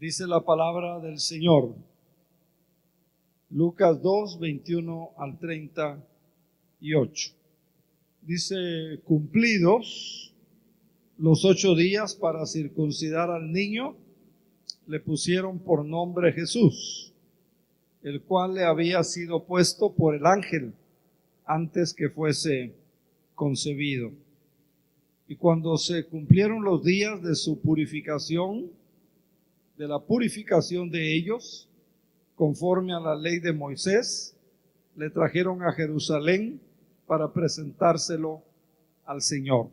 Dice la palabra del Señor, Lucas 2, 21 al 38. Dice, cumplidos los 8 días para circuncidar al niño, le pusieron por nombre Jesús, el cual le había sido puesto por el ángel antes que fuese concebido. Y cuando se cumplieron los días de su purificación, de la purificación de ellos, conforme a la ley de Moisés, le trajeron a Jerusalén para presentárselo al Señor.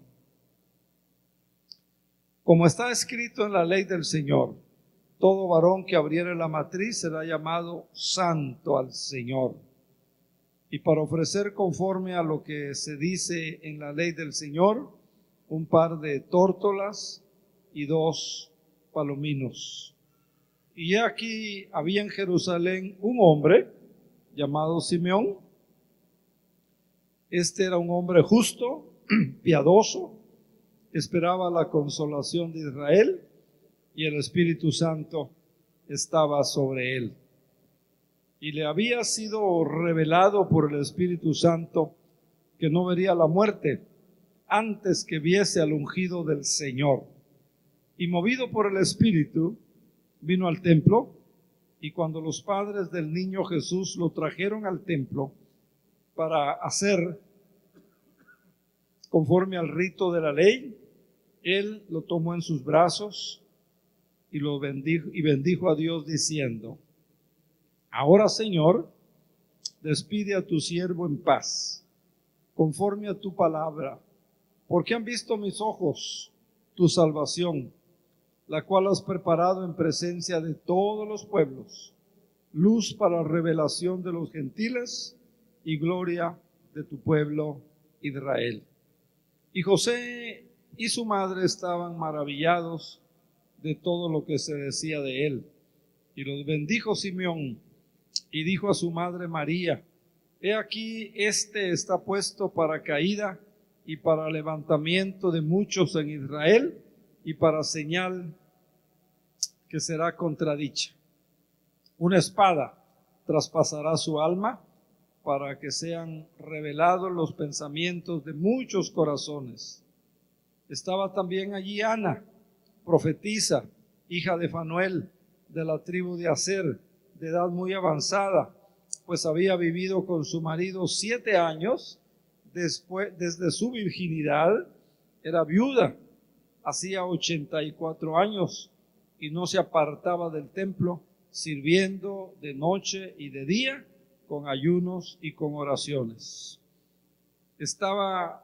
Como está escrito en la ley del Señor, todo varón que abriere la matriz será llamado santo al Señor. Y para ofrecer conforme a lo que se dice en la ley del Señor, un par de tórtolas y 2 palominos. Y aquí había en Jerusalén un hombre llamado Simeón. Este era un hombre justo, piadoso, esperaba la consolación de Israel y el Espíritu Santo estaba sobre él. Y le había sido revelado por el Espíritu Santo que no vería la muerte antes que viese al ungido del Señor. Y movido por el Espíritu, vino al templo, y cuando los padres del niño Jesús lo trajeron al templo para hacer conforme al rito de la ley, él lo tomó en sus brazos y lo bendijo a Dios diciendo: Ahora, Señor, despide a tu siervo en paz, conforme a tu palabra, porque han visto mis ojos tu salvación, la cual has preparado en presencia de todos los pueblos, luz para revelación de los gentiles y gloria de tu pueblo Israel. Y José y su madre estaban maravillados de todo lo que se decía de él. Y los bendijo Simeón y dijo a su madre María: He aquí, este está puesto para caída y para levantamiento de muchos en Israel, y para señal que será contradicha. Una espada traspasará su alma, para que sean revelados los pensamientos de muchos corazones. Estaba también allí Ana, profetisa, hija de Fanuel, de la tribu de Aser, de edad muy avanzada, pues había vivido con su marido 7 años, desde su virginidad, era viuda, hacía 84 años, y no se apartaba del templo, sirviendo de noche y de día, con ayunos y con oraciones. Está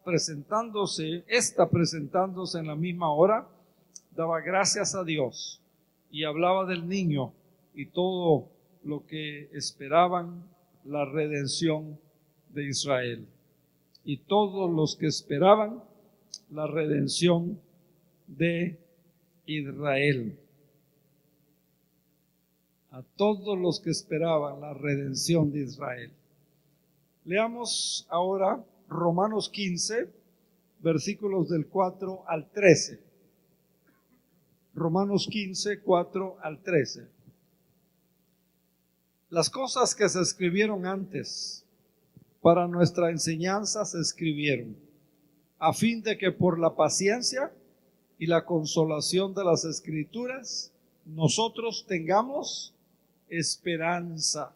presentándose en la misma hora, daba gracias a Dios y hablaba del niño y todo lo que esperaban, la redención de Israel. Y todos los que esperaban la redención de Israel. A todos los que esperaban la redención de Israel. Leamos ahora Romanos 15, versículos del 4 al 13. Romanos 15, 4 al 13. Las cosas que se escribieron antes, para nuestra enseñanza se escribieron, a fin de que por la paciencia y la consolación de las Escrituras, nosotros tengamos esperanza.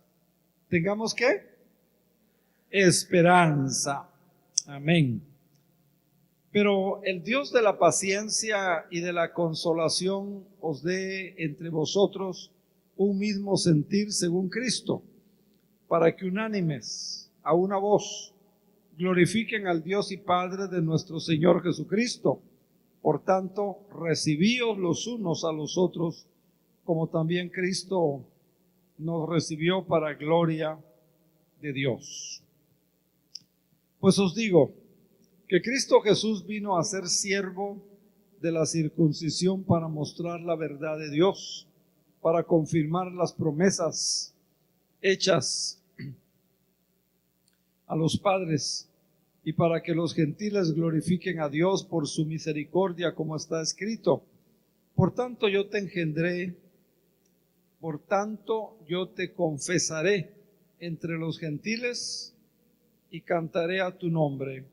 ¿Tengamos qué? Esperanza. Amén. Pero el Dios de la paciencia y de la consolación os dé entre vosotros un mismo sentir según Cristo, para que unánimes, a una voz, glorifiquen al Dios y Padre de nuestro Señor Jesucristo. Por tanto, recibíos los unos a los otros, como también Cristo nos recibió para gloria de Dios. Pues os digo que Cristo Jesús vino a ser siervo de la circuncisión para mostrar la verdad de Dios, para confirmar las promesas hechas a los padres y para que los gentiles glorifiquen a Dios por su misericordia, como está escrito: Por tanto yo te engendré Por tanto, yo te confesaré entre los gentiles y cantaré a tu nombre.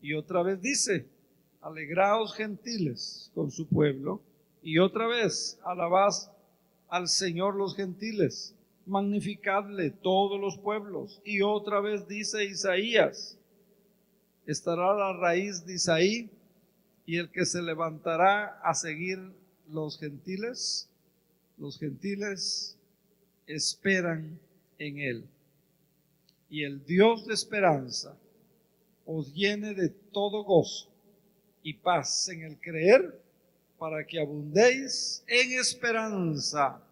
Y otra vez dice, alegraos gentiles con su pueblo. Y otra vez, alabad al Señor los gentiles, magnificadle todos los pueblos. Y otra vez dice Isaías, estará la raíz de Isaí y el que se levantará a seguir los gentiles esperan en él. Y el Dios de esperanza os llene de todo gozo y paz en el creer, para que abundéis en esperanza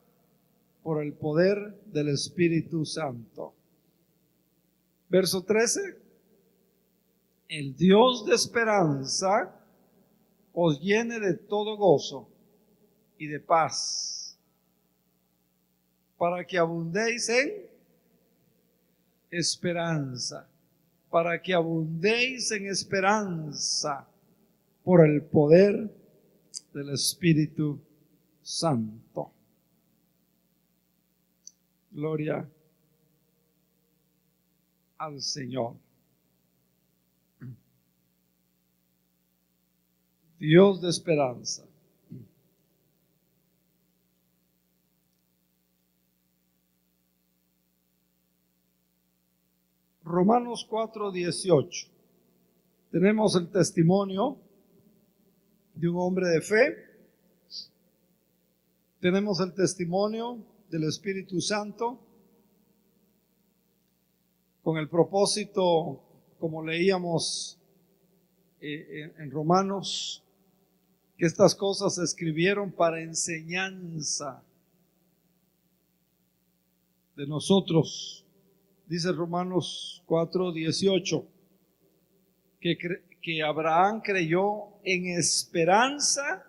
por el poder del Espíritu Santo. Verso 13. El Dios de esperanza os llene de todo gozo y de paz, para que abundéis en esperanza, para que abundéis en esperanza por el poder del Espíritu Santo. Gloria al Señor. Dios de esperanza. Romanos 4:18. Tenemos el testimonio de un hombre de fe. Tenemos el testimonio del Espíritu Santo, con el propósito, como leíamos en Romanos, que estas cosas se escribieron para enseñanza de nosotros. Dice Romanos 4:18, que Abraham creyó en esperanza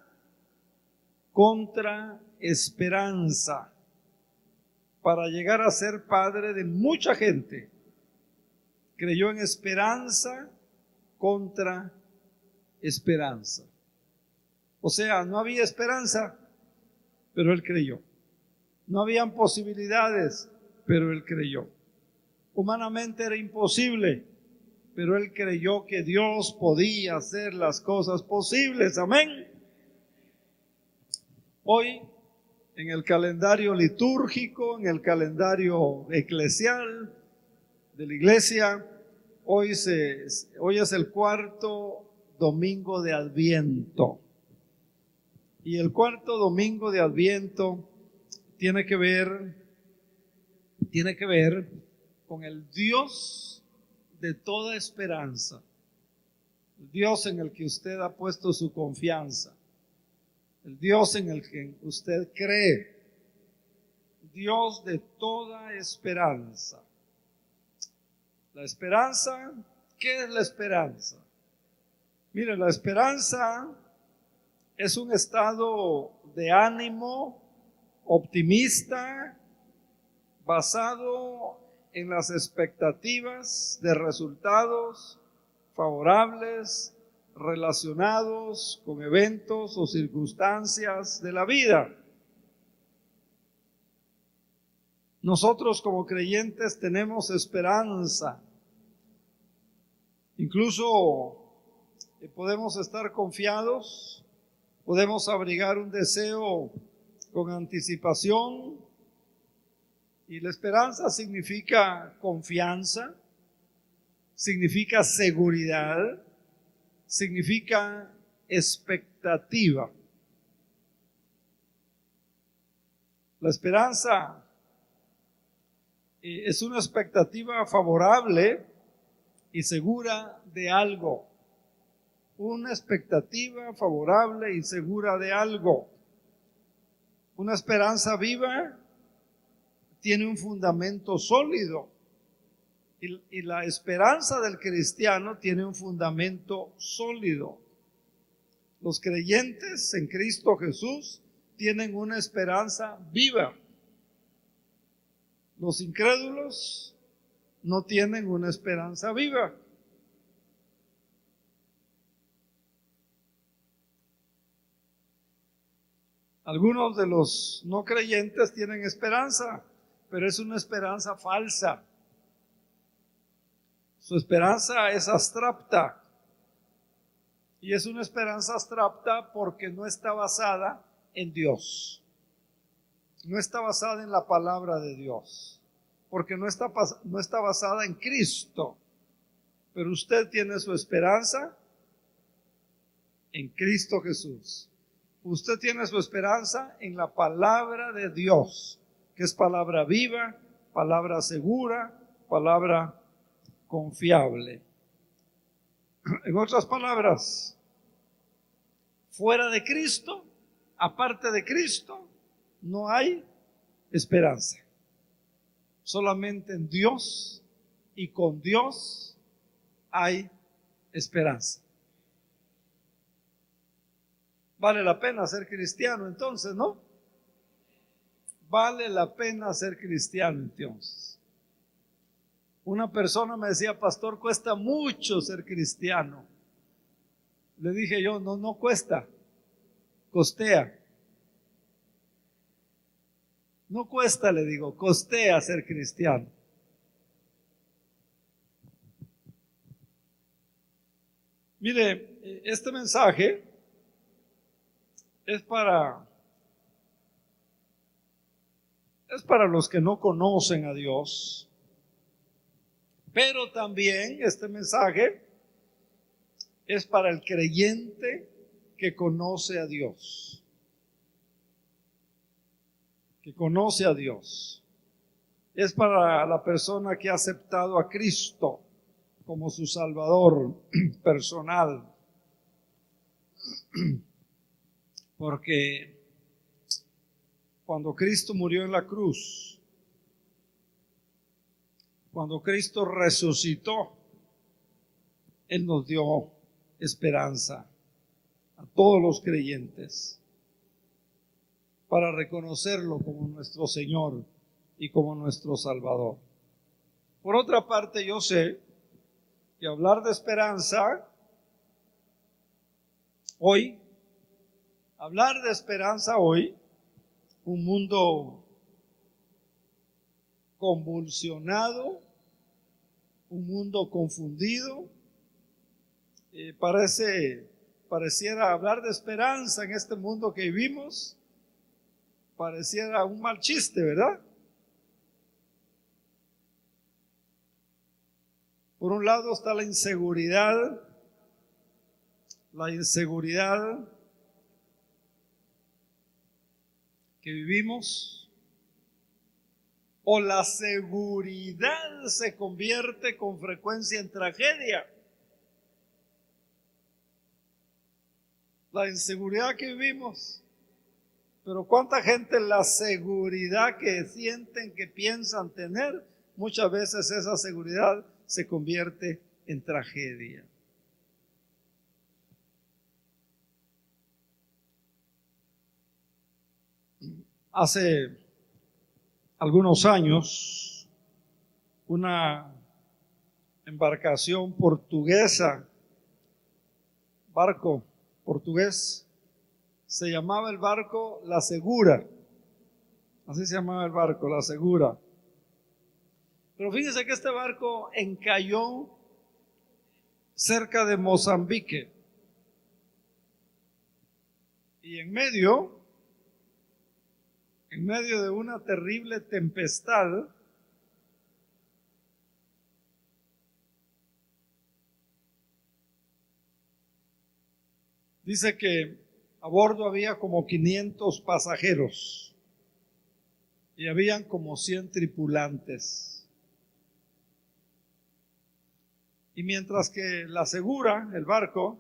contra esperanza, para llegar a ser padre de mucha gente. Creyó en esperanza contra esperanza. O sea, no había esperanza, pero él creyó. No habían posibilidades, pero él creyó. Humanamente era imposible, pero él creyó que Dios podía hacer las cosas posibles. Amén. Hoy, en el calendario litúrgico, en el calendario eclesial de la iglesia, hoy es el cuarto domingo de Adviento. Y el cuarto domingo de Adviento tiene que ver con el Dios de toda esperanza, el Dios en el que usted ha puesto su confianza, el Dios en el que usted cree, Dios de toda esperanza. La esperanza, ¿qué es la esperanza? Mire, la esperanza es un estado de ánimo optimista basado en las expectativas de resultados favorables relacionados con eventos o circunstancias de la vida. Nosotros como creyentes tenemos esperanza. Incluso podemos estar confiados, podemos abrigar un deseo con anticipación. Y la esperanza significa confianza, significa seguridad, significa expectativa. La esperanza es una expectativa favorable y segura de algo. Una expectativa favorable y segura de algo. Una esperanza viva tiene un fundamento sólido. Y la esperanza del cristiano tiene un fundamento sólido. Los creyentes en Cristo Jesús tienen una esperanza viva. Los incrédulos no tienen una esperanza viva. Algunos de los no creyentes tienen esperanza, pero es una esperanza falsa. Su esperanza es abstracta. Y es una esperanza abstracta porque no está basada en Dios. No está basada en la palabra de Dios. Porque no está basada en Cristo. Pero usted tiene su esperanza en Cristo Jesús. Usted tiene su esperanza en la palabra de Dios, que es palabra viva, palabra segura, palabra confiable. En otras palabras, fuera de Cristo, aparte de Cristo, no hay esperanza. Solamente en Dios y con Dios hay esperanza. Vale la pena ser cristiano entonces, ¿no? Vale la pena ser cristiano entonces. Una persona me decía, pastor, cuesta mucho ser cristiano. Le dije yo, no cuesta, costea. No cuesta, le digo, costea ser cristiano. Mire, este mensaje es para los que no conocen a Dios, pero también este mensaje es para el creyente que conoce a Dios. Que conoce a Dios. Es para la persona que ha aceptado a Cristo como su Salvador personal. Porque cuando Cristo murió en la cruz, cuando Cristo resucitó, Él nos dio esperanza a todos los creyentes para reconocerlo como nuestro Señor y como nuestro Salvador. Por otra parte, yo sé que hablar de esperanza hoy, un mundo convulsionado, un mundo confundido, pareciera hablar de esperanza en este mundo que vivimos, pareciera un mal chiste, ¿verdad? Por un lado está la inseguridad que vivimos, o la seguridad se convierte con frecuencia en tragedia. La inseguridad que vivimos, pero cuánta gente la seguridad que sienten, que piensan tener, muchas veces esa seguridad se convierte en tragedia. Hace algunos años, una embarcación portuguesa, barco portugués, se llamaba el barco La Segura. Así se llamaba el barco, La Segura. Pero fíjense que este barco encalló cerca de Mozambique. Y en medio de una terrible tempestad, dice que a bordo había como 500 pasajeros y habían como 100 tripulantes. Y mientras que La Segura, el barco,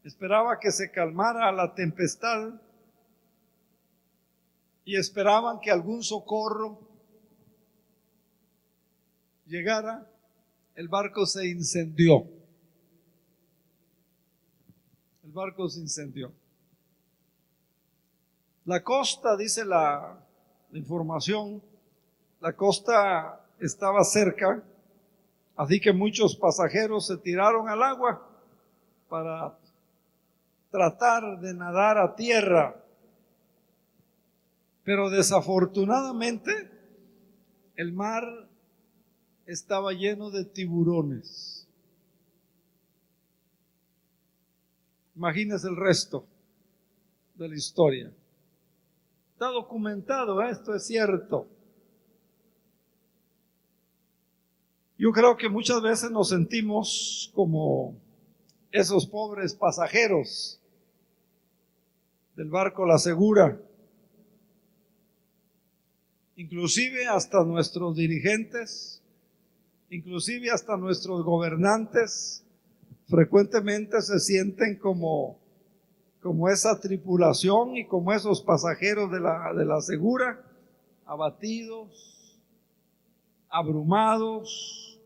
esperaba que se calmara la tempestad y esperaban que algún socorro llegara, el barco se incendió. El barco se incendió. La costa, dice la información, la costa estaba cerca, así que muchos pasajeros se tiraron al agua para tratar de nadar a tierra. Pero desafortunadamente el mar estaba lleno de tiburones. Imagínense el resto de la historia. Está documentado, esto es cierto. Yo creo que muchas veces nos sentimos como esos pobres pasajeros del barco La Segura. Inclusive hasta nuestros dirigentes, inclusive hasta nuestros gobernantes, frecuentemente se sienten como esa tripulación y como esos pasajeros de la Segura, abatidos, abrumados,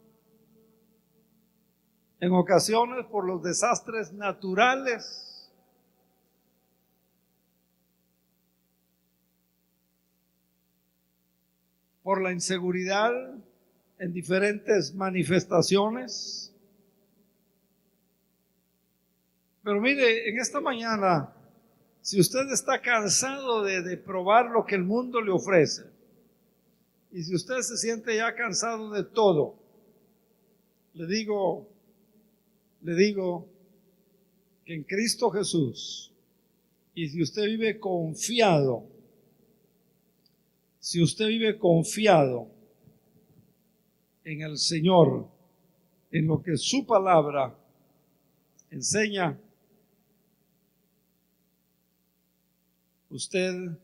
en ocasiones por los desastres naturales. Por la inseguridad en diferentes manifestaciones. Pero mire, en esta mañana, si usted está cansado de probar lo que el mundo le ofrece, y si usted se siente ya cansado de todo, le digo que en Cristo Jesús, y si usted vive confiado, en el Señor, en lo que su palabra enseña, usted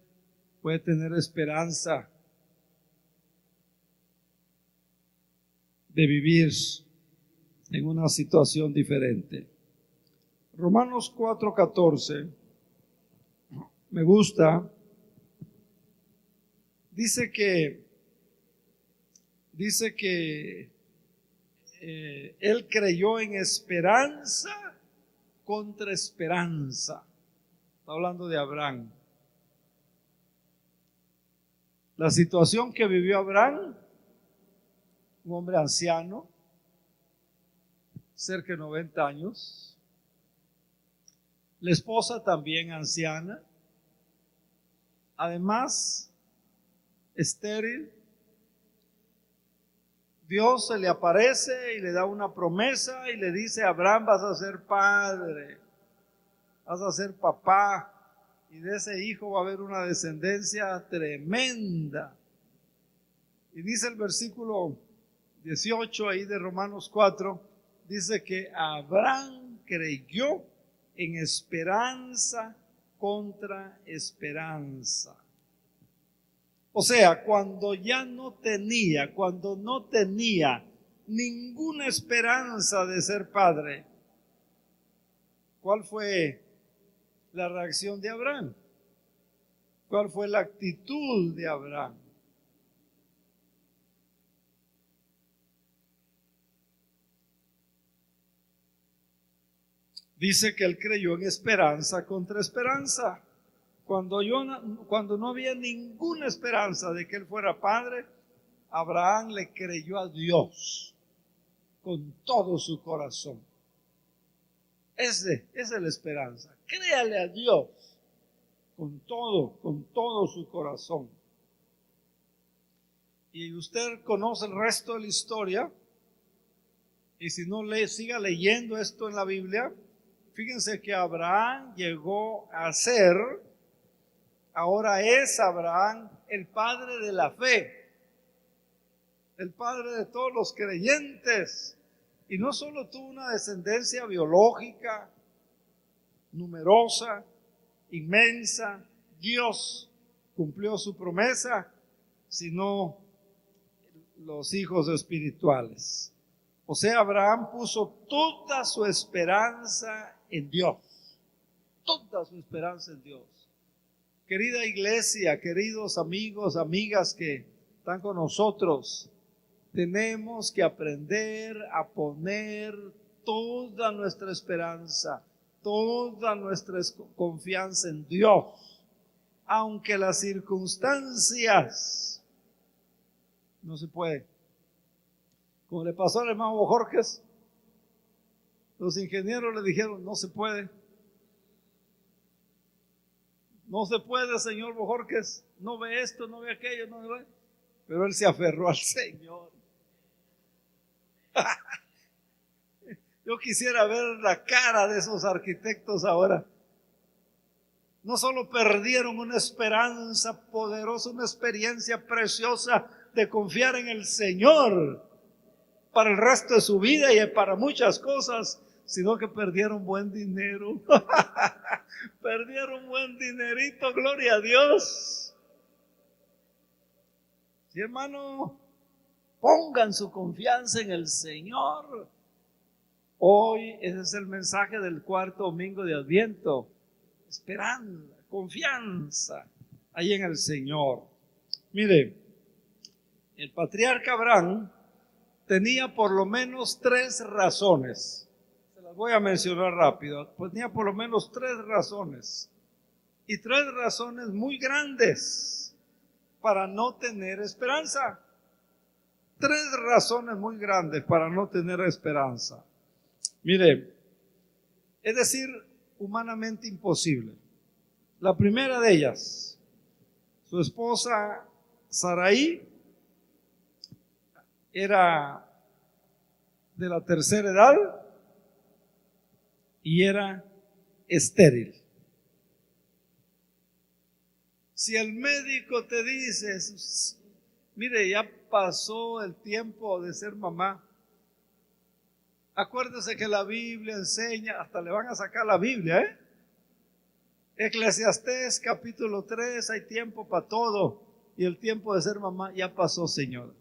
puede tener esperanza de vivir en una situación diferente. Romanos 4:14 me gusta. Dice que él creyó en esperanza contra esperanza. Está hablando de Abraham. La situación que vivió Abraham, un hombre anciano, cerca de 90 años, la esposa también anciana, además estéril. Dios se le aparece y le da una promesa y le dice: Abraham, vas a ser padre, vas a ser papá, y de ese hijo va a haber una descendencia tremenda. Y dice el versículo 18 ahí de Romanos 4, dice que Abraham creyó en esperanza contra esperanza. O sea, cuando no tenía ninguna esperanza de ser padre, ¿cuál fue la reacción de Abraham? ¿Cuál fue la actitud de Abraham? Dice que él creyó en esperanza contra esperanza. Cuando no había ninguna esperanza de que él fuera padre, Abraham le creyó a Dios con todo su corazón. Esa es la esperanza. Créale a Dios con todo su corazón. Y usted conoce el resto de la historia. Y si no siga leyendo esto en la Biblia. Fíjense que Abraham llegó a ser, ahora es Abraham el padre de la fe, el padre de todos los creyentes. Y no solo tuvo una descendencia biológica, numerosa, inmensa, Dios cumplió su promesa, sino los hijos espirituales. O sea, Abraham puso toda su esperanza en Dios. Toda su esperanza en Dios. Querida iglesia, queridos amigos, amigas que están con nosotros, tenemos que aprender a poner toda nuestra esperanza, toda nuestra confianza en Dios, aunque las circunstancias no se puede. Como le pasó al hermano Bojorquez, los ingenieros le dijeron: no se puede. No se puede, señor Bojorquez, no ve esto, no ve aquello, no ve. Pero él se aferró al Señor. Yo quisiera ver la cara de esos arquitectos ahora. No solo perdieron una esperanza poderosa, una experiencia preciosa de confiar en el Señor para el resto de su vida y para muchas cosas, sino que perdieron buen dinero. Perdieron buen dinerito, gloria a Dios. Sí, hermano, pongan su confianza en el Señor. Hoy ese es el mensaje del cuarto domingo de Adviento. Esperanza, confianza ahí en el Señor. Mire, el patriarca Abraham tenía por lo menos 3 razones. Se las voy a mencionar rápido. Tenía por lo menos 3 razones. Y 3 razones muy grandes para no tener esperanza. 3 razones muy grandes para no tener esperanza. Mire, es decir, humanamente imposible. La primera de ellas, su esposa Sarai era de la tercera edad y era estéril. Si el médico te dice, mire, ya pasó el tiempo de ser mamá, acuérdese que la Biblia enseña, hasta le van a sacar la Biblia, Eclesiastés capítulo 3, hay tiempo para todo, y el tiempo de ser mamá ya pasó, señora.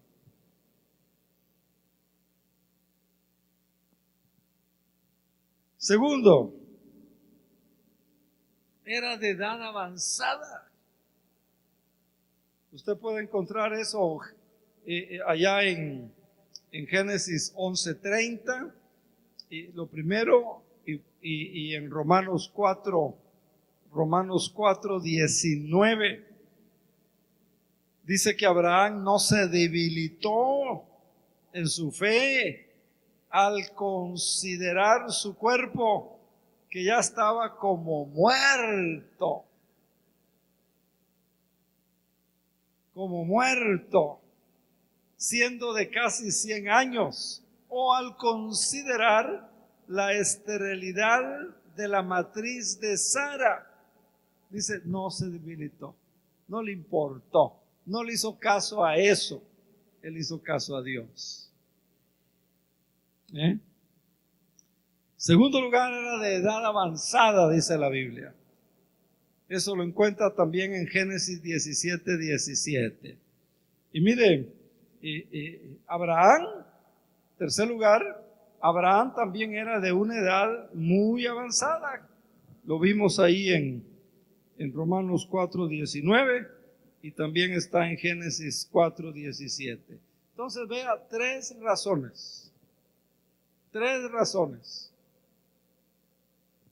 Segundo, era de edad avanzada. Usted puede encontrar eso allá en Génesis 11:30, y lo primero, y en Romanos 4:19, dice que Abraham no se debilitó en su fe al considerar su cuerpo, que ya estaba como muerto, siendo de casi 100 años, o al considerar la esterilidad de la matriz de Sara. Dice, no se debilitó, no le importó, no le hizo caso a eso, él hizo caso a Dios. Segundo lugar, era de edad avanzada, dice la Biblia. Eso lo encuentra también en Génesis 17:17. Y mire, Abraham, tercer lugar, Abraham también era de una edad muy avanzada. Lo vimos ahí en Romanos 4:19 y también está en Génesis 4:17. Entonces vea 3 razones. 3 razones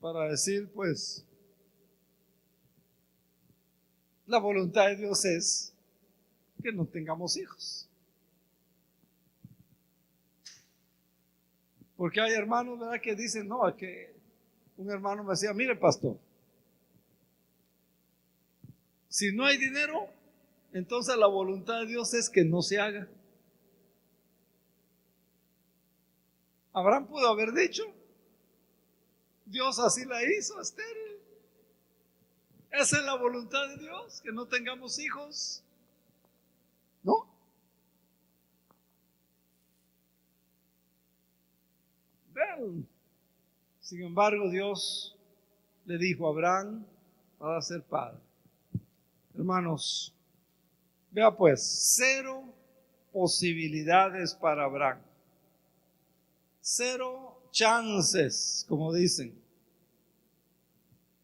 para decir, pues, la voluntad de Dios es que no tengamos hijos. Porque hay hermanos, ¿verdad?, que dicen, no, que un hermano me decía, mire, pastor, si no hay dinero, entonces la voluntad de Dios es que no se haga. Abraham pudo haber dicho, Dios así la hizo, estéril. Esa es la voluntad de Dios, que no tengamos hijos. ¿No? Vean. Sin embargo, Dios le dijo a Abraham para ser padre. Hermanos, vea pues, 0 posibilidades para Abraham. 0 chances, como dicen.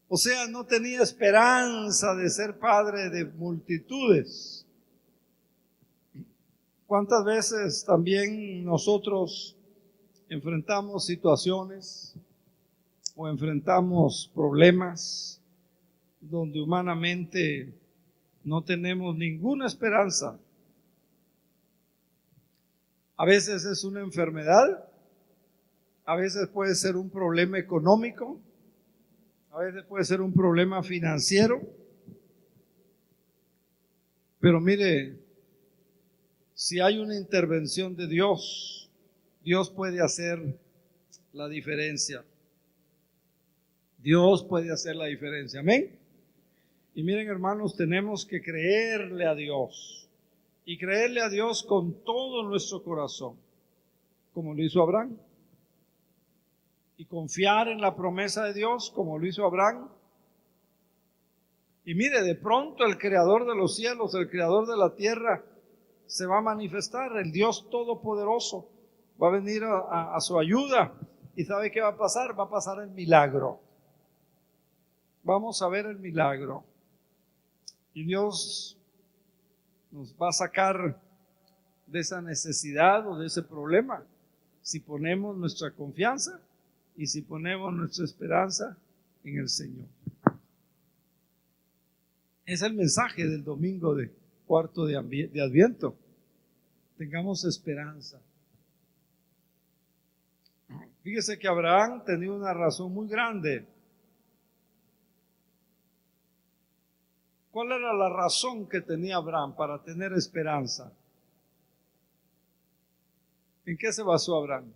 O sea, no tenía esperanza de ser padre de multitudes. ¿Cuántas veces también nosotros enfrentamos situaciones o enfrentamos problemas donde humanamente no tenemos ninguna esperanza? A veces es una enfermedad, a veces puede ser un problema económico, a veces puede ser un problema financiero, Pero mire, si hay una intervención de Dios, Dios puede hacer la diferencia. Dios puede hacer la diferencia. Amén. Y miren, hermanos, tenemos que creerle a Dios. Y creerle a Dios con todo nuestro corazón, como lo hizo Abraham. Y confiar en la promesa de Dios, como lo hizo Abraham. Y mire, de pronto el creador de los cielos, el creador de la tierra, se va a manifestar. El Dios todopoderoso va a venir a su ayuda. ¿Y sabe qué va a pasar? Va a pasar el milagro. Vamos a ver el milagro. Y Dios nos va a sacar de esa necesidad o de ese problema si ponemos nuestra confianza y si ponemos nuestra esperanza en el Señor. Es el mensaje del domingo de cuarto de Adviento. Tengamos esperanza. Fíjese que Abraham tenía una razón muy grande. ¿Cuál era la razón que tenía Abraham para tener esperanza? ¿En qué se basó Abraham?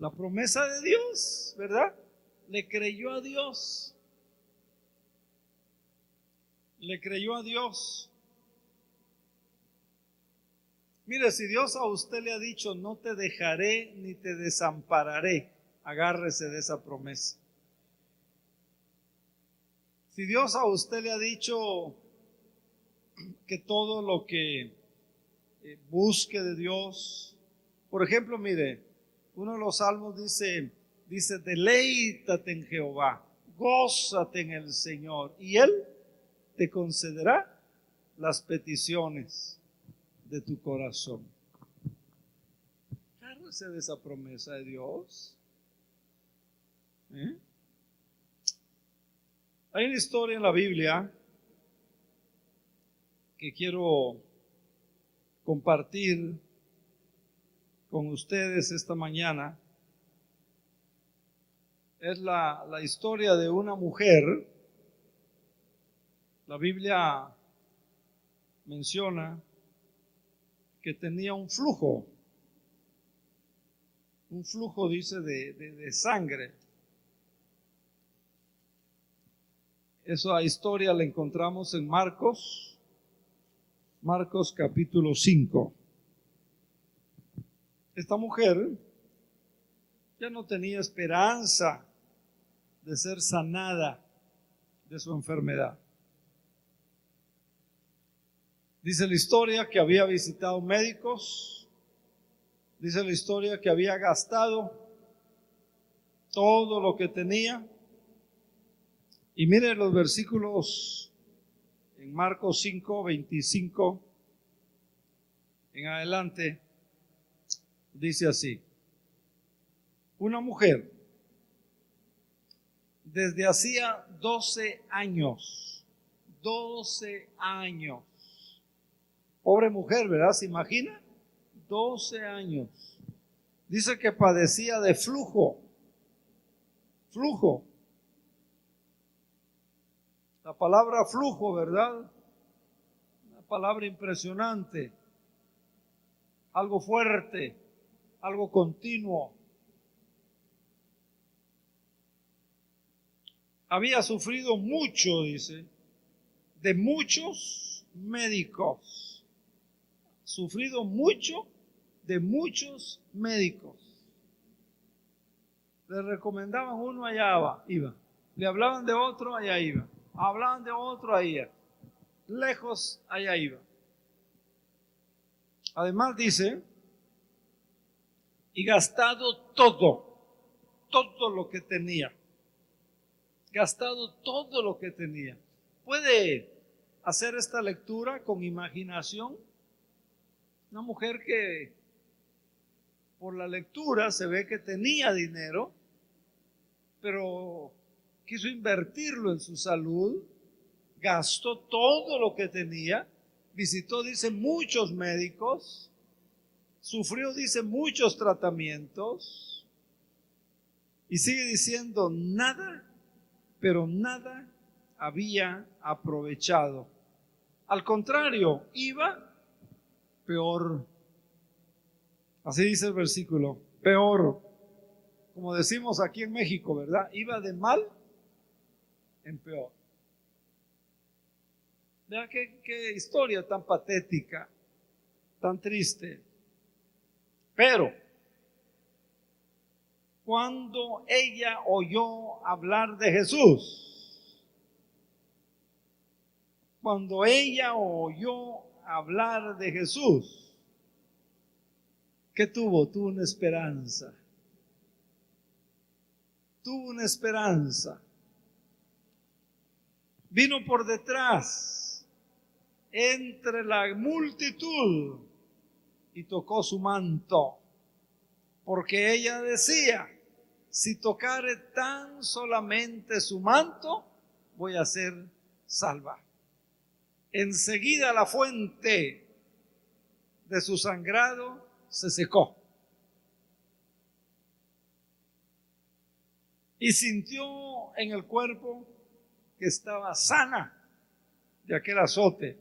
La promesa de Dios, ¿verdad? Le creyó a Dios. Le creyó a Dios. Mire, si Dios a usted le ha dicho, no te dejaré ni te desampararé, agárrese de esa promesa. Si Dios a usted le ha dicho que todo lo que busque de Dios, por ejemplo, mire, uno de los salmos dice, deleítate en Jehová, gózate en el Señor, y Él te concederá las peticiones de tu corazón. Agárrese de esa promesa de Dios. Hay una historia en la Biblia que quiero compartir con ustedes esta mañana. Es la historia de una mujer. La Biblia menciona que tenía un flujo dice de sangre. Esa historia la encontramos en Marcos capítulo 5. Esta mujer ya no tenía esperanza de ser sanada de su enfermedad. Dice la historia que había visitado médicos, dice la historia que había gastado todo lo que tenía. Y mire los versículos en Marcos 5, 25 en adelante, dice así: una mujer desde hacía 12 años, pobre mujer, ¿verdad? ¿Se imagina? 12 años. Dice que padecía de flujo. La palabra flujo, ¿verdad? Una palabra impresionante. Algo fuerte, algo continuo. Había sufrido mucho, dice, de muchos médicos. Sufrido mucho de muchos médicos. Le recomendaban uno, allá iba. Le hablaban de otro, allá iba. Hablaban de otro, allá. Lejos, allá iba. Además dice, y gastado todo lo que tenía. Gastado todo lo que tenía. ¿Puede hacer esta lectura con imaginación? Una mujer que por la lectura se ve que tenía dinero, pero quiso invertirlo en su salud, gastó todo lo que tenía, visitó, dice, muchos médicos, sufrió, dice, muchos tratamientos, y sigue diciendo, nada, pero nada había aprovechado Al contrario, iba peor. Así dice el versículo, peor. Como decimos aquí en México, ¿verdad? Iba de mal en peor. Vean qué historia tan patética, tan triste. Pero cuando ella oyó hablar de Jesús, cuando ella oyó hablar de Jesús, ¿qué tuvo? Tuvo una esperanza. Tuvo una esperanza. Vino por detrás, entre la multitud, y tocó su manto, porque ella decía, si tocare tan solamente su manto, voy a ser salva. Enseguida la fuente de su sangrado se secó. Y sintió en el cuerpo que estaba sana de aquel azote.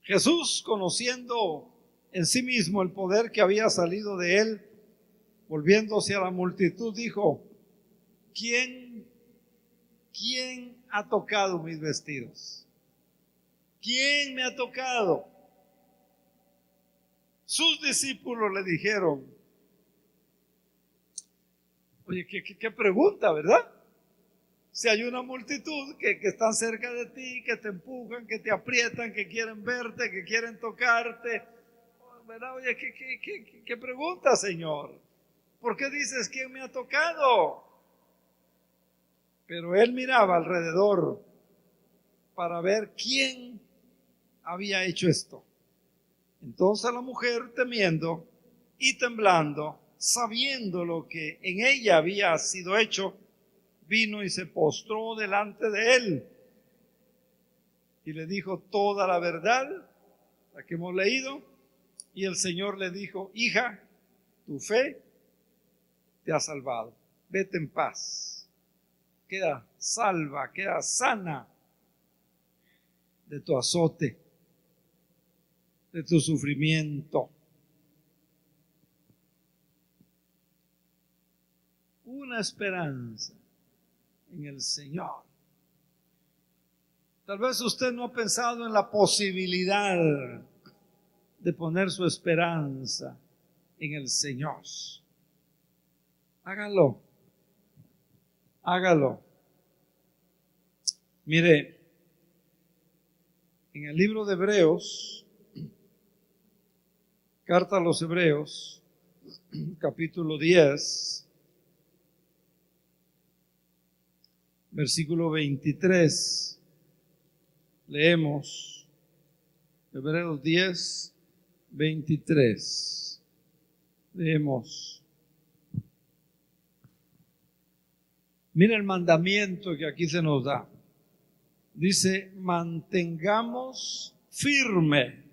Jesús, conociendo en sí mismo el poder que había salido de él, volviéndose a la multitud, dijo, ¿quién ha tocado mis vestidos? ¿Quién me ha tocado? Sus discípulos le dijeron, oye, qué pregunta, ¿verdad? Si hay una multitud que están cerca de ti, que te empujan, que te aprietan, que quieren verte, que quieren tocarte, ¿verdad? Oye, qué pregunta, Señor. ¿Por qué dices quién me ha tocado? Pero él miraba alrededor para ver quién había hecho esto. Entonces la mujer, temiendo y temblando, sabiendo lo que en ella había sido hecho, vino y se postró delante de él y le dijo toda la verdad, la que hemos leído, y el Señor le dijo, hija, tu fe te ha salvado, vete en paz, queda salva, queda sana de tu azote, de tu sufrimiento. Una esperanza en el Señor. Tal vez usted no ha pensado en la posibilidad de poner su esperanza en el Señor. Hágalo. Hágalo. Mire, en el libro de Hebreos, carta a los Hebreos, capítulo 10, versículo 23, leemos Hebreos 10, 23. Leemos. Mira el mandamiento que aquí se nos da. Dice, mantengamos firme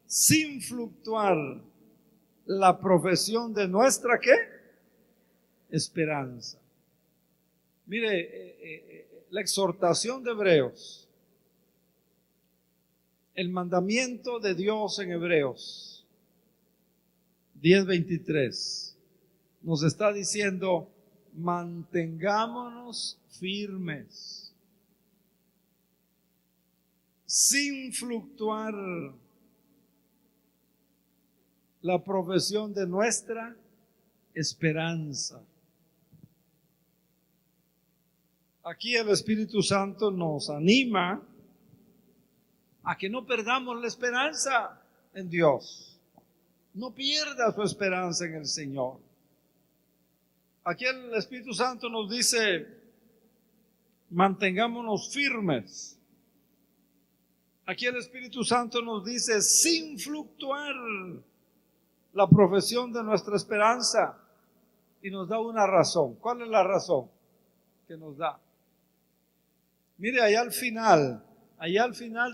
sin fluctuar la profesión de nuestra ¿qué? Esperanza. Mire, la exhortación de Hebreos, el mandamiento de Dios en Hebreos 10:23 nos está diciendo, mantengámonos firmes, sin fluctuar la profesión de nuestra esperanza. Aquí el Espíritu Santo nos anima a que no perdamos la esperanza en Dios. No pierda su esperanza en el Señor. Aquí el Espíritu Santo nos dice, mantengámonos firmes. Aquí el Espíritu Santo nos dice, sin fluctuar la profesión de nuestra esperanza, y nos da una razón. ¿Cuál es la razón que nos da? Mire, allá al final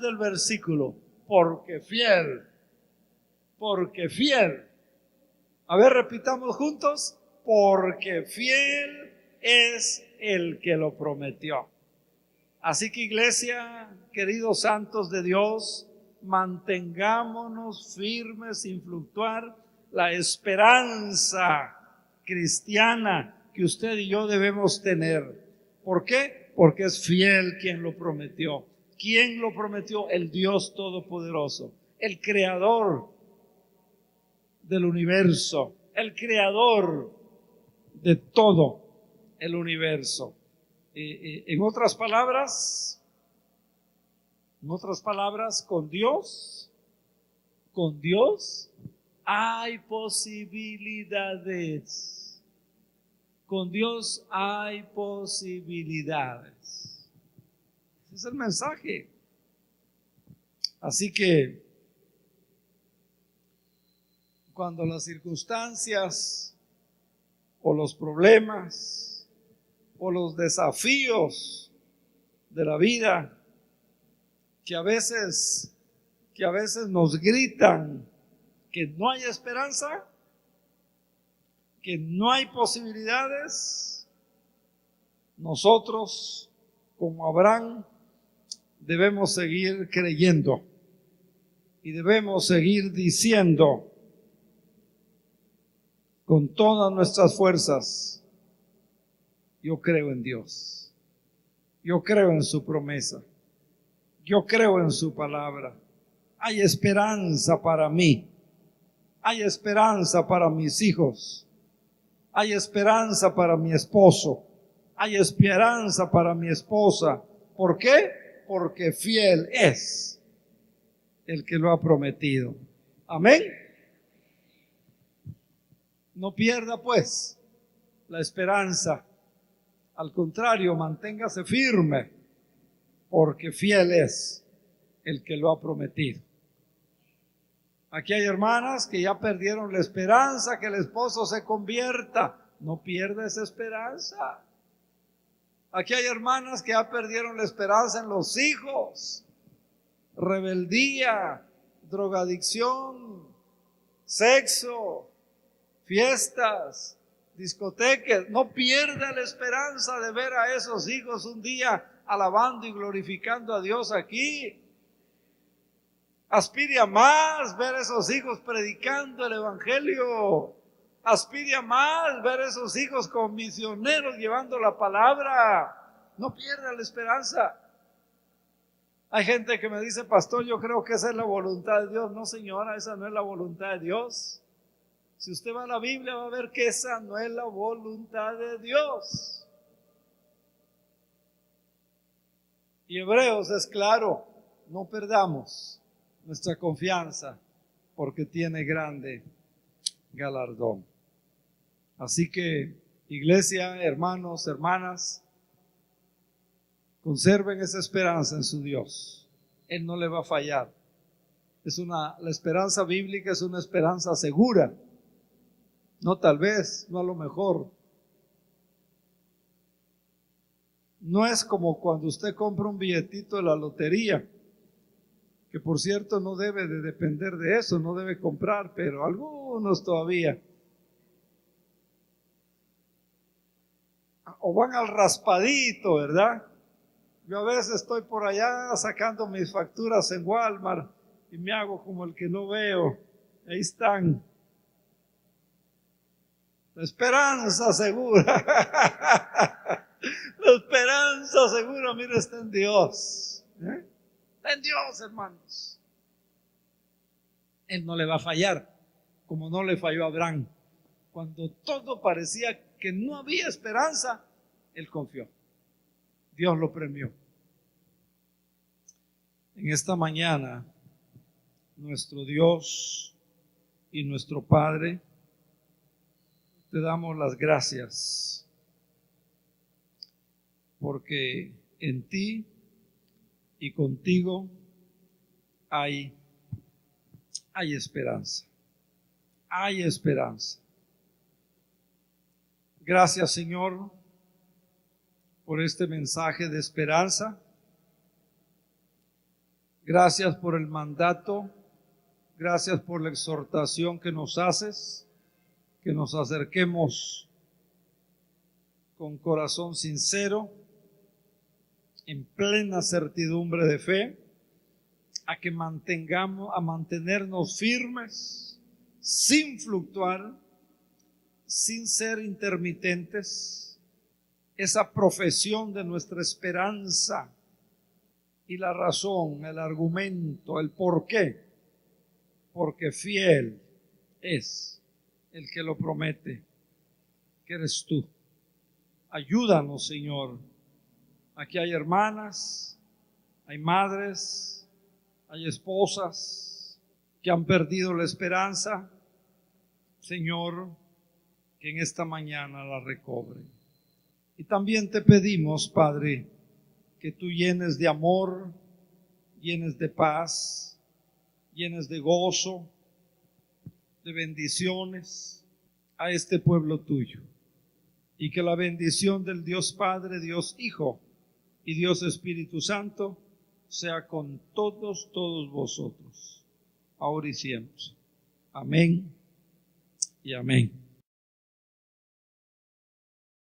del versículo, porque fiel. A ver, repitamos juntos, porque fiel es el que lo prometió. Así que, iglesia, queridos santos de Dios, mantengámonos firmes sin fluctuar la esperanza cristiana que usted y yo debemos tener. ¿Por qué? Porque es fiel quien lo prometió. ¿Quién lo prometió? El Dios Todopoderoso, el Creador del universo, el Creador de todo el universo. En otras palabras, con Dios hay posibilidades. Con Dios hay posibilidades. Ese es el mensaje. Así que cuando las circunstancias o los problemas o los desafíos de la vida que a veces nos gritan que no hay esperanza, que no hay posibilidades, nosotros, como Abraham, debemos seguir creyendo y debemos seguir diciendo con todas nuestras fuerzas: yo creo en Dios, yo creo en su promesa, yo creo en su palabra. Hay esperanza para mí, hay esperanza para mis hijos, hay esperanza para mi esposo, hay esperanza para mi esposa. ¿Por qué? Porque fiel es el que lo ha prometido. Amén. No pierda pues la esperanza. Al contrario, manténgase firme, porque fiel es el que lo ha prometido. Aquí hay hermanas que ya perdieron la esperanza que el esposo se convierta. No pierda esa esperanza. Aquí hay hermanas que ya perdieron la esperanza en los hijos. Rebeldía, drogadicción, sexo, fiestas, discotecas. No pierda la esperanza de ver a esos hijos un día alabando y glorificando a Dios aquí. Aspire a más ver a esos hijos predicando el evangelio. Aspire a más ver a esos hijos como misioneros llevando la palabra. No pierda la esperanza. Hay gente que me dice: pastor, yo creo que esa es la voluntad de Dios. No, señora, esa no es la voluntad de Dios. Si usted va a la Biblia, va a ver que esa no es la voluntad de Dios. Y Hebreos es claro: no perdamos nuestra confianza, porque tiene grande galardón. Así que, iglesia, hermanos, hermanas, conserven esa esperanza en su Dios. Él no le va a fallar. La esperanza bíblica es una esperanza segura. No tal vez, no a lo mejor. No es como cuando usted compra un billetito de la lotería, que por cierto no debe de depender de eso, no debe comprar, pero algunos todavía. O van al raspadito, ¿verdad? Yo a veces estoy por allá sacando mis facturas en Walmart y me hago como el que no veo. Ahí están. La esperanza segura. La esperanza segura, mira, está en Dios. Está en Dios, hermanos. Él no le va a fallar, como no le falló a Abraham. Cuando todo parecía que no había esperanza, él confió. Dios lo premió. En esta mañana, nuestro Dios y nuestro Padre, te damos las gracias, porque en ti y contigo hay esperanza. Hay esperanza. Gracias, Señor, por este mensaje de esperanza. Gracias por el mandato. Gracias por la exhortación que nos haces, que nos acerquemos con corazón sincero, en plena certidumbre de fe, a mantenernos firmes, sin fluctuar, sin ser intermitentes. Esa profesión de nuestra esperanza y la razón, el argumento, el por qué, porque fiel es el que lo promete, que eres tú. Ayúdanos, Señor. Aquí hay hermanas, hay madres, hay esposas que han perdido la esperanza. Señor, que en esta mañana la recobren. Y también te pedimos, Padre, que tú llenes de amor, llenes de paz, llenes de gozo, de bendiciones a este pueblo tuyo. Y que la bendición del Dios Padre, Dios Hijo y Dios Espíritu Santo sea con todos vosotros, ahora y siempre. Amén y amén.